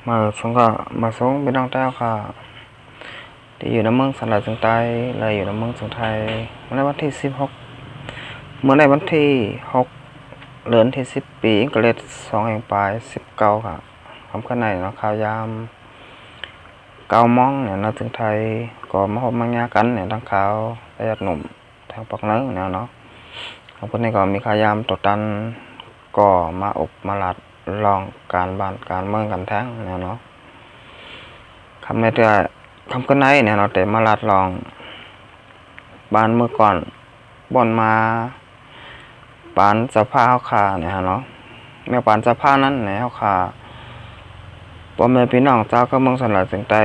มาสงก็มาสงเป็นน้องเต้าค่ะที่อยู่ในเมืองสระจึงใต้เลยอยู่ในเมืองสุงไทยเมื่อวันที่16เมื่อในวันที่6เดือนที่10ปีก็เลย2แห่งปลาย19ค่ะคำขนาดเนาะข่าวยาม9 โมงเนี่ยเราถึงไทยก็มาพบมาญากันเนี่ยทางข่าวประหยัดหนุ่มทางปักเนื้อเนี่ยเนาะคำคนนี้ก็มีข่าวยามตดตันก็มาอบมาลัดลองการบ้านการเมืองกันแท้งเนี่ยเนาะคำในเรื่องคำคนไหนเนี่ยเนาะแต่มาลัดลองบ้านเมื่อก่อนบนมาปานสภาเฮาคาเนี่ยเนาะแม่ปานสภานั้นเนี่ยเฮาคาพ่อแม่พี่น้องเจ้าก็เมืองสระจึงใต้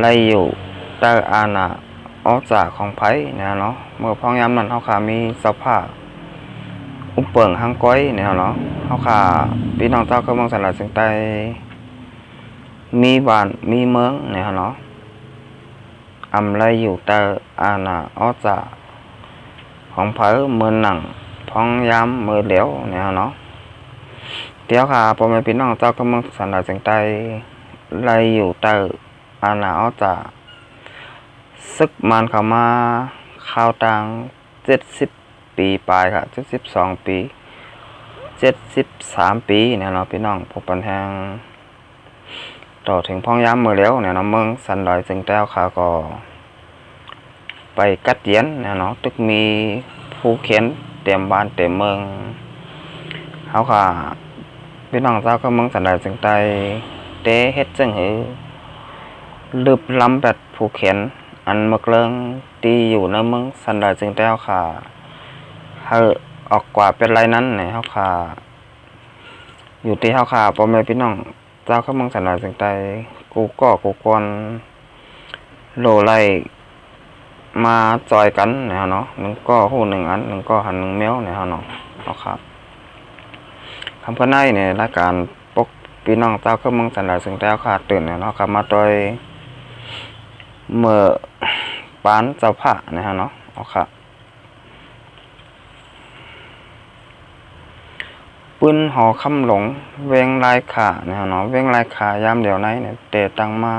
ไรอยู่ใต้อาณาออกจากของไผเนี่ยเนาะเมื่อพ้องยามนั้นเฮาคามีสภาอุปเปิงหังก้อยเนี่ยเนาะเฮาคาพี่น้องเจ้าก็เมืองสระจึงใต้มีบ้านมีเมืองเนี่ยเนาะไรอยู่ใต้อาณาออกจากของไผเมืองหนังพ้องยามมือเหลียวเนี่ยเนาะเดี๋ยวค่ะพ่อแม่พี่น้องเจ้าก็เมืองสระจึงใต้ไรอยู่ใต้อาณาออกจากศึกมันเข้ามาข่าวต่าง70 ปีปลายค่ะ72 ปี73 ปีเนี่ยเนาะพี่น้องพบปัญหาต่อถึงพ้องย้ำมือแล้วเนี่ยเนาะเมืองสันดอยจึงแต้วค่ะก็ไปกัดเย็นเนี่ยเนาะตึกมีผู้เขียนเต็มบ้านเต็มเมืองเขาค่ะพี่น้องเจ้าก็เมืองสันดอยจึงใต้เตเฮ็ดจึงหือลึบล้ำแบบผู้เขียนอันมักเลิงตีอยู่ในเมืองสันดอยจึงแต้วค่ะเฮาออกกว่าเป็นไรนั้นเนี่ยเฮาค่ะอยู่ที่เฮาค่ะพ่อแม่พี่น้องเจ้าก็เมืองสันดอยจึงใต้กูกวนโลไลมาจอยกันเนี่ยเนาะหนึ่งก็หูหนึ่งอันหนึ่งก็หันหนึ่งแมวเนี่ยเนาะเอาครับคำพูดในเนี่ยรายการปกพี่น้องเจ้าก็เมืองสันดอยจึงแต้วค่ะตื่นเนี่ยเนาะครับมาโดยเมื่อปานเจ้าผ้าเนี่ยเนาะเอาค่ะปืนหอคำหลงเวงลายขาเนี่ยเนาะเวงลายขายามเดียวไหนเนี่ยเตะตังมา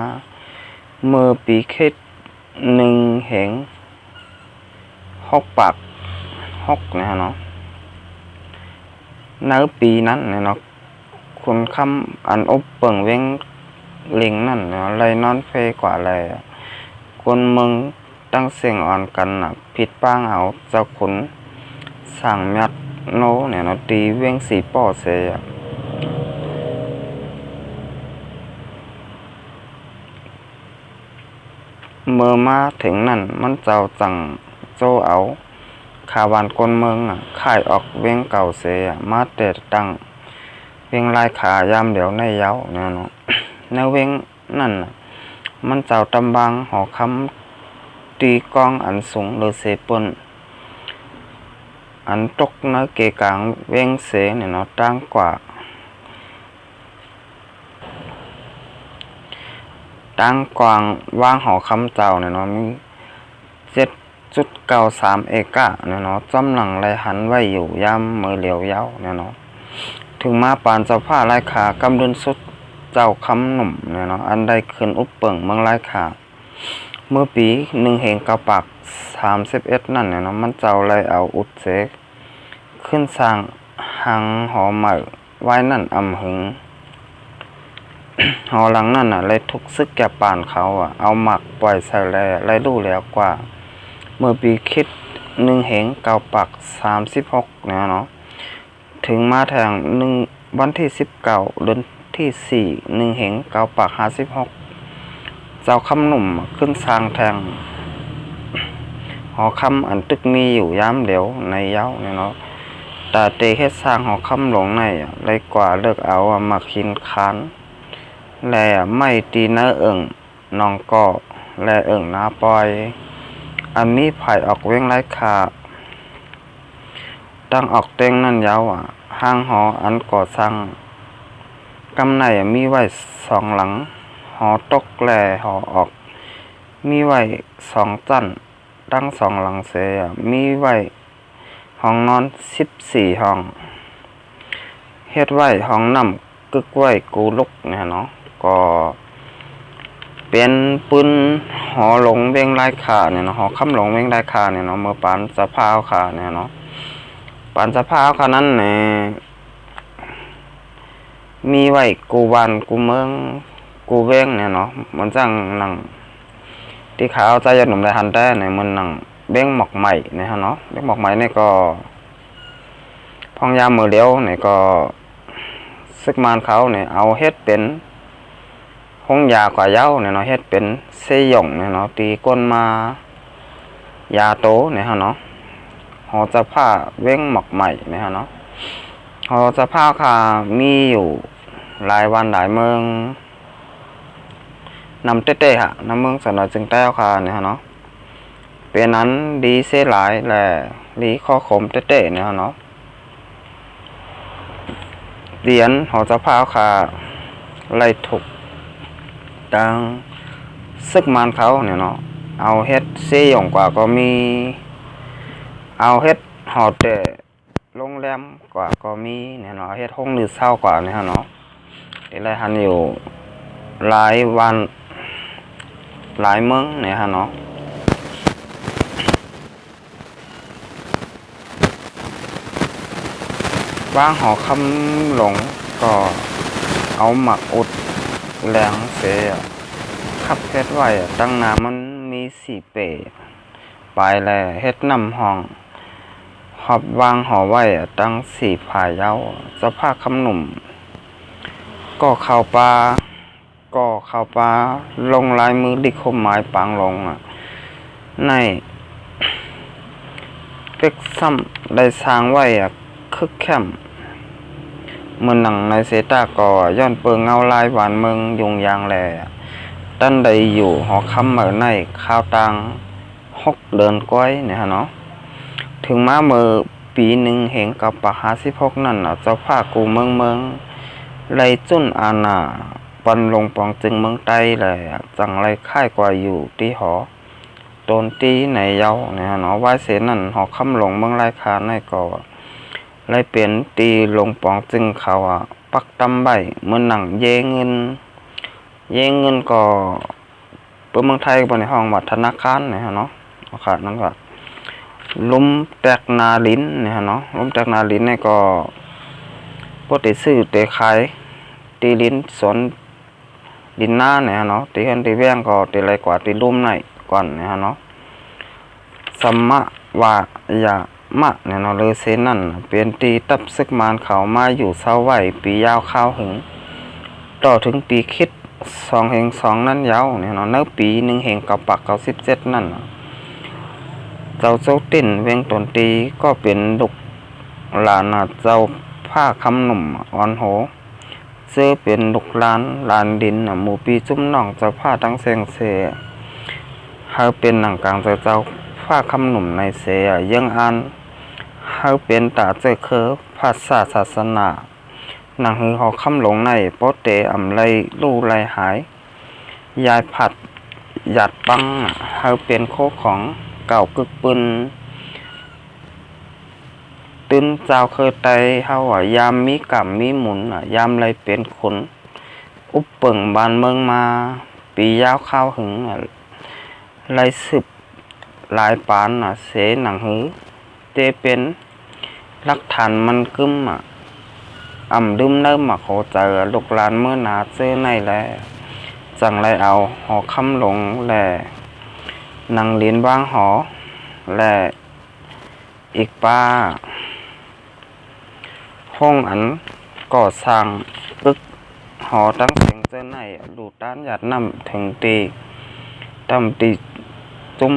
เมื่อปีคิด1เหง6 ปาก6เนี่ยเนาะในปีนั้นเนี่ยเนาะคุณคำอันอบเปิงเวงลิงนั่นเนี่ยไรนอนเฟกว่าอะไรคนเมืองตั้งเสียงอ่อนกันน่ะผิดป้างเอาเจ้าขุนสั่งยัดโนเนี่ยเนาะตีเวงสีป้อเสียเมื่อมาถึงนั่นมันเจ้าจังโจเอาขาวานคนเมืองข่ายออกเวงเก่าเสียมาเตะตั้งเวงลายขายามเดี๋ยวในเย้าเนี่ยเนาะในเวงนั่นมันเจ้าตำบังหอคำตีกองอันสูงหรือเสปนอันตกในเกกลางเวงเสเนี่ยเนาะตั้งกว่าตั้งกวางว่างหอคำเจ้าเนี่ยเนาะมี7.93 เอกะเนี่ยเนาะจำหลังไรหันไว้อยู่ย่ำมือเหลียวเย้าเนี่ยเนาะถึงมาปานเจ้าผ้าลายขากำดุนสุดเจ้าคำหนุ่มเนี่ยเนาะอันใดขึ้นอุปเปิงเมืองลายขาเมื่อปี1เหง9 ปาก31นั่นเนี่ยเนาะมันเจ้าไรเอาอุดเสกขึ้นสร้างหังหอใหม่ไว้นั่นหึงหอหลังนั่นเลยทุกซึกแก่ป่านเขาเอาหมักปล่อยใส่ไรดูแล้วกว่าเมื่อปีคิด1เหง9 ปาก36เนี่ยเนาะถึงมาแทงวันที่19เดือนที่4 1เหง9 ปาก56เจ้าคำหนุ่มขึ้นสร้างแทงหอคำอันตึกมีอยู่ย้ำเดียวในเย้าเนี่ยเนาะแต่เตะเฮ็ดสร้างหอคำหลงในไรกว่าเลิกเอามาคินคานแลไม่ตีเนื้อนองก่อแลนาปอยอันนี้ไผ่ออกเว้งไรขาตั้งออกเต็งนั่นยาวห้างหออันก่อสร้างกำในมีไว้2 หลังหอตกแลหอออกมีไว้2 จั่นตั้ง2 หลังเสียมีไว้ห้องนอน14 ห้องเฮ็ดไว้ห้องน้ กึกไว้กูลุกเนี่ยเนาะก็เป็นปืนหอหลงเวียงไร่ขาเนี่ยเนาะหอคำหลงเวียงไร่ขาเนี่ยเนาะเมื่อปานสะพาวขาเนี่ยเนาะปานสะพาวขานั้นเนี่ยมีไว้กูบ้านกูเมืองกูเวียงเนี่ยเนาะมันจังหนังที่ขาวใจยอดหนุ่มได้หันได้เนี่ยมันหนังเบ้งหมอกใหม่เนี่ยเนาะเบ้งหมอกใหม่เนี่ยก็พองยามมือเลี้ยวเนี่ยก็ซึกมานเขาเนี่ยเอาเฮ็ดเป็นห้องยากว่าเย้าเนี่ยเนาะเฮ็ดเป็นเสยหยงเนี่ยเนาะตีก้นมายาโตเนี่ยเนาะหอจะผ้าเว้งหมอกใหม่เนี่ยเนาะหอจะผ้าค่ะมีอยู่หลายวันหลายเมืองนำเต้ๆฮะนำเมืองสนอยจึงแต้วค่ะเนี่ยเนาะเป็นนั้นดีเสียหลายแหละดีข้อขมเต้ๆเนี่ยเนาะเหรียญหอจะผ้าค่ะไล่ถูกดังซึกมานเขาเนี่ยเนาะเอาเฮ็ดเสียหยงกว่าก็มีเอาเฮ็ดหอเตะโรงแรมกว่าก็มีเนี่ยเนาะเฮ็ดห้องนึกเศร้ากว่าเนี่ยเนาะอะไรหันอยู่หลายวันหลายเมืองเนี่ยเนาะว่างหอคำหลงก็เอาหมักอุดแหลงเสียขับเฮ็ดไว้ตั้งน้ำมันมี4 เปไปแล้วเฮ็ดน้ำห้องหอบวางหอไว้ตั้ง4 ผายเย้าสภาพคำหนุ่มก็เข้าป่าลงลายมือดิคมหมายปางลงในเล็กซ้ำได้สร้างไว้คึกแคมเมื่อหนังในเซตาก่อย้อนเปิงเงาลายหวานเมืองยุงยางแหล่ด้านใดอยู่หอคำเหมือในข้าวตัง6 เดือนก้อยเนี่ยเนาะถึงมาเมื่อปีหนึ่งเห็นกับปะ56นั่นเจ้าผ้ากูเมืองไรจุ้นอาณาปันลงปองจึงเมืองใต้เลยจังไรค่ายกว่าอยู่ที่หอตนตีในเยาเนี่ยเนาะไว้เสนั่นหอคำหลงเมืองไรคาในก่อไรเปลี่ยนตีลงปองจึงเขาปักตำใบเมื่อหนังเยเงินก็เปิดเมืองไทยบนในห้องวัดธนาคารเนี่ยเนาะค่ะนั่นก็ลุมแตกนาลิ้นเนี่ยเนาะลุมแตกนาลิ้นเนี่ยก็ปกติซื้อเตะขายตีลิ้นสนดินหน้าเนี่ยเนาะตีเห็นตีแว่งก็ตีไรกว่าตีลุ่มไหนก่อนเนี่ยเนาะสัมมะวายามะเนี่ยเนาะเลยเซนั่นเป็นตีตับซึกมานเขามาอยู่เศร้าไหวปียาวข้าวหึงต่อถึงปีคิด2 เฮง 2นั่นยาวเนี่ยเนาะเนื้อปี1 เฮงกับปัก97นั่นเจ้าติ่นเวงตนตีก็เป็นดุกหลานเจ้าผ้าคำหนุ่มอ่อนโหเสื้อเป็นดุกลานดินหมู่ปีจุ้มน่องเจ้าผ้าตั้งเสียงเสเฮาเป็นหนังกลางเจ้าผ้าคำหนุ่มในเสยังอันเฮาเป็นตาเจอเคอภาษาศาสนาหนังหือหอคำหลงในโปเตอำไรลู่ไรหายยายผัดหยัดปังเฮาเป็นโคของเก่ากึกปืนตื้นเจ้าเคยไตเฮายามมีกำมีหมุนยามไรเป็นคนอุปเปิงบานเมืองมาปียาวข้าวหึงไรสืบหลายปานเสหนังหือเตเป็นลักฐานมันกึมดื่มเนิ่มโคเจอลูกหลานเมื่อนาเจอในแลจังไรเอาหอคำหลงแลนางเลียนบ้างหอแลอีกป้าห้องอันก่อสร้างตึกหอตั้งเสียงเจอในดูด้านหยาดน้ำถึงตีตำตีจุ้ม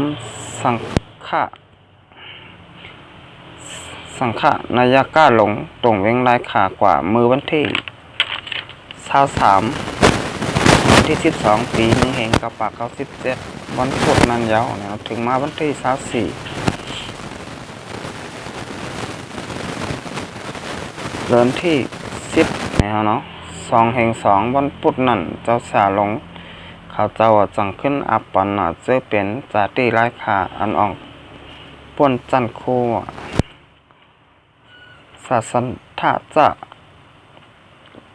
สังขะนายก้าหลงตรงเวงลายขากว่ามือวันที่23วันที่12 ปี1 เฮงกับปาก97วันพุธนันยาวเนี่ยถึงมาวันที่24เดือนที่10เนี่ยเนาะ2 เฮง 2วันพุธนั่นเจ้าสาหลงเขาเจ้าจังขึ้นอับปันเจอเป็นจาติลายขาอันอ่องป่วนจันคู่ศาสนทะจะ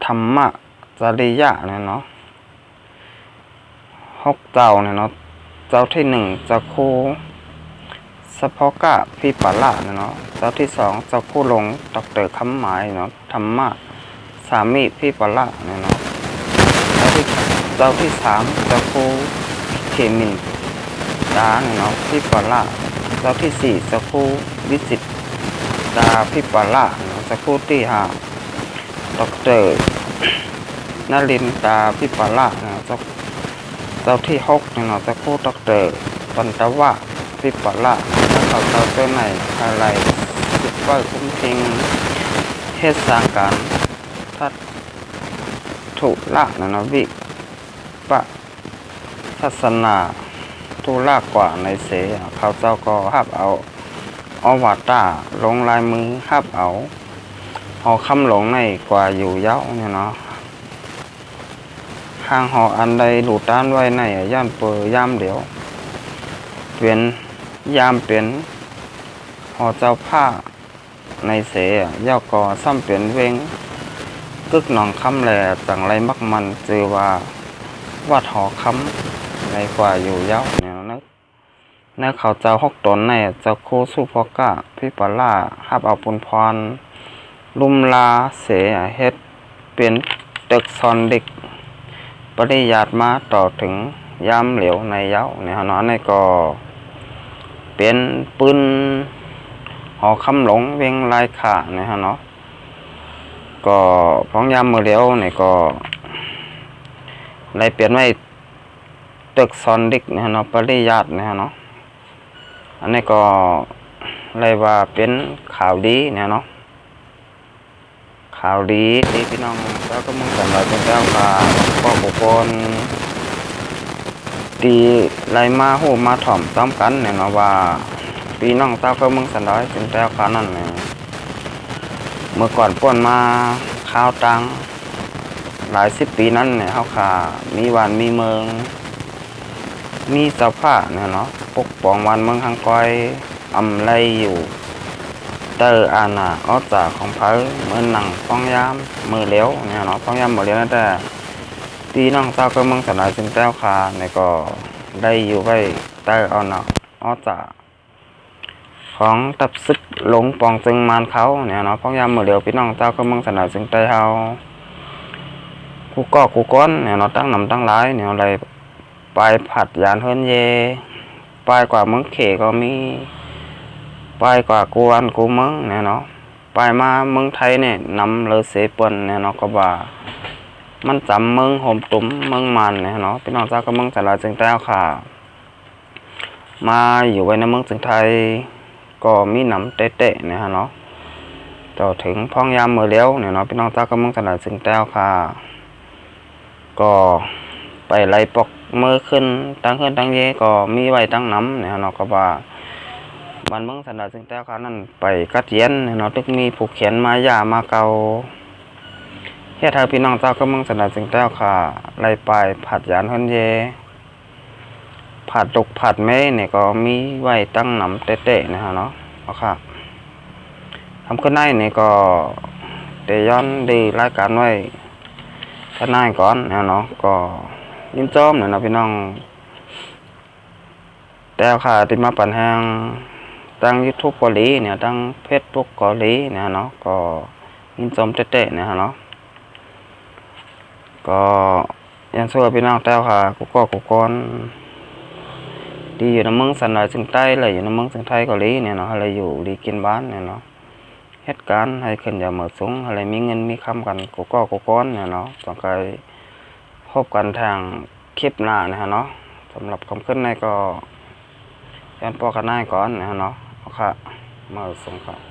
ท ธรรมจริยะเนี่ยเนาะ6เจ้าเนี่ยเนาะเจ้าที่1เจ้าคู่สะพกะพี่ปะละเนี่ยเนาะเจ้าที่2เจ้าคู่หลงดร.คำหมายเนาะธรรมะสามีพี่ปะละเนี่ยเนาะเจ้าที่3เจ้าคู่เขมินดาเนี่ยเนาะพี่ปะละเจ้าที่4เจ้าคู่วิจิตดาพี่ปะละเนาะเจ้าคู่ที่5ดร.นลินตาพี่ปะละเนาะเจ้าที่6เนี่ยเนาะเจ้าคู่ดร.ปันตวะพี่ปะละแล้วเขาเจ้าไหนอะไรซุปเปอร์คุ้มพิงเทศสร้างการทัดถุละนะนะวิปะศาสนาทุลากกว่าในเสเขาเจ้าก็ฮับเอาอวตารลงลายมือฮับเอาหอคำหลงในกว่าอยู่เย้าเนี่ยเนาะห้างหออันใดหลุดต้านไว้ในย่านเปิดย่ามเดียวเปลี่ยนยามเปลี่ยนหอเจ้าผ้าในเสย่าก่อซ้ำเปลี่ยนเวงกึกหนองคำแหล่จังไรมักมันจือว่าวัดหอคำในกว่าอยู่เย้าเนี่ยนึกเขาเจ้า6ตนในเจ้าโคสุพกะพี่ปะล่าฮับเอาปุนพรลุมลาเสเฮ็ดเป็นตึกซอนเด็กปริญาตมาต่อถึงยามเหลวในเย้าเนี่ยเนาะในก็เป็นปืนหอคำหลงเวงลายขาเนี่ยเนาะก็พ้องยามมือเหลวเนี่ยก็เลยเปลี่ยนไว้ตึกซอนเด็กเนี่ยเนาะปริญาตเนี่ยเนาะอันนี้ก็เลยว่าเป็นข่าวดีเนี่ยเนาะข่าวดีที่พี่น้องแล้วก็มึงสำหรับเป็นเจ้าข่าวก็บุคคลตีไรมาหูมาถ่อมซ้ำกันเนี่ยเนาะว่าพี่น้องเจ้าก็มึงสันดอยเป็นเจ้าข่าวนั่นเนี่ยเมื่อก่อนป่นมาข้าวตังหลาย10 ปีนั้นเนี่ยเขาขามีวันมีเมืองมีเจ้าผ้าเนี่ยเนาะปกป้องวันเมืองทางก้อยอำไลอยู่เตออาณาออจากของเผอเมื่อหนังป้องยามมือเลี้ยวเนี่ยเนาะป้องยามมือเลี้ยวนั่นแต่ตีน้องเจ้าก็เมืองสนายจึงแต้วคาเนี่ยก็ได้อยู่ไว้เตออาณาออจากของตับซึกหลงปองจึงมานเขาเนี่ยเนาะป้องยามมือเลี้ยวพี่น้องเจ้าก็เมืองสนายจึงแต้เฮากูก็กูก้อนเนี่ยเนาะตั้งนำตั้งหลายเนี่ยอะไรไปผัดยานเฮิรนเยไปกว่าเมืองเขก็มีไปกว่ากวนกูเมืองเนี่ยเนาะไปมาเมืองไทยเนี่ยนำเลยเสปนเนี่ยเนาะก็ว่ามันจำเมืองโฮมตุ้มเมืองมันเนี่ยเนาะพี่น้องเจ้าก็เมืองสลาจึงแต้วค่ะมาอยู่ไว้ในเมืองจึงไทยก็มีน้ำเตะเนี่ยเนาะต่อถึงพ้องยามมือเลี้ยวเนี่ยเนาะพี่น้องเจ้าก็เมืองสลาจึงแต้วค่ะก็ไปไล่ปอกมือขึ้นตั้งขึ้นตั้งเยก็มีไว้ตั้งน้ำเนี่ยเนาะก็ว่าบ้านเมืองสันดาจึงแต้วเขานั่นไปกัดเย็นเนี่ยเนาะตึกมีผูกเขียนมาย่ามาเกาเฮ็ดให้พี่น้องเจ้าก็เมืองสันดาจึงแต้วค่ะไล่ไปผัดยานเฮิรนเยผัดตกผัดเมเนี่ยก็มีไว้ตั้งน้ำเตะๆนะฮะเนาะเอาค่ะทำขึ้นได้เนี่ยก็เตย้อนดีรายการไว้ท่านนายก่อนเนี่ยเนาะก็ยิ้มจ้อมเนี่ยนะพี่น้องแต่ค่ะที่มาปั่นแห้งตั้งYouTubeเกาหลีเนี่ยตั้งFacebookเกาหลีเนี่ยเนาะก็ยิ้มจ้อมเตะๆเนี่ยเนาะก็ยังช่วยพี่น้องแต่ค่ะกูก็กูก้อนดีอยู่ในเมืองสันดอยจึงใต้เลยอยู่ในเมืองจึงไทยเกาหลีเนี่ยเนาะอะไรอยู่ดีกินบ้านเนี่ยเนาะเหตุการณ์ให้ขึ้นอย่าเหมือสูงอะไรมีเงินมีคำกันกูก็กูก้อนเนี่ยเนาะต้องการพบกันทางคลิปหน้านะฮะเนาะสำหรับคำขึ้นในก็ยันปอกันหน้าก่อนนะฮะเนาะเอาค่ะมาส่งครับ